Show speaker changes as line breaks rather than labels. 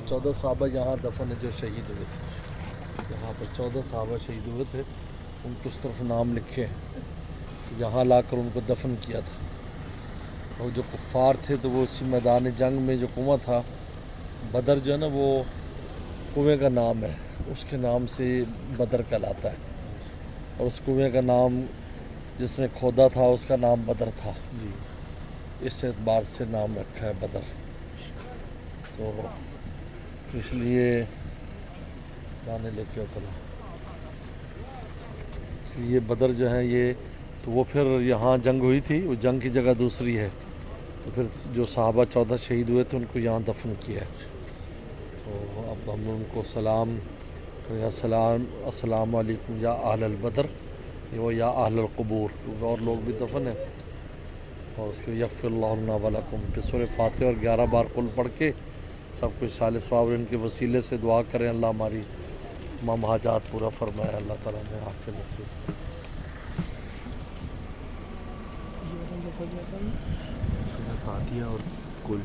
14 صحابہ یہاں دفن ہے جو شہید ہوئے تھے. یہاں پر 14 صحابہ شہید ہوئے تھے, ان کو اس طرف نام لکھے ہیں. یہاں لا کر ان کو دفن کیا تھا. اور جو کفار تھے تو وہ اسی میدان جنگ میں جو کنواں تھا بدر جو ہے نا, وہ کنویں کا نام ہے, اس کے نام سے بدر کہلاتا ہے. اور اس کنویں کا نام جس نے کھودا تھا اس کا نام بدر تھا. اس اعتبار سے نام رکھا ہے بدر. تو اس لیے گانے لے کے اترا, اس لیے بدر جو ہے یہ, تو وہ پھر یہاں جنگ ہوئی تھی, وہ جنگ کی جگہ دوسری ہے. تو پھر جو صحابہ 14 شہید ہوئے تھے ان کو یہاں دفن کیا ہے. تو اب ہم ان کو سلام السلام علیکم یا اہل البدر, یا اہل القبور, کیونکہ اور لوگ بھی دفن ہیں. اور اس کے یغفر اللہ لنا ولکم پھر سورہ فاتحہ اور 11 بار قل پڑھ کے سب کچھ صالح ثواب ان کے وسیلے سے دعا کریں, اللہ ہماری تمام حاجات پورا فرمائے, اللہ تعالیٰ نے عافیت نصیب.
فاتحہ اور کل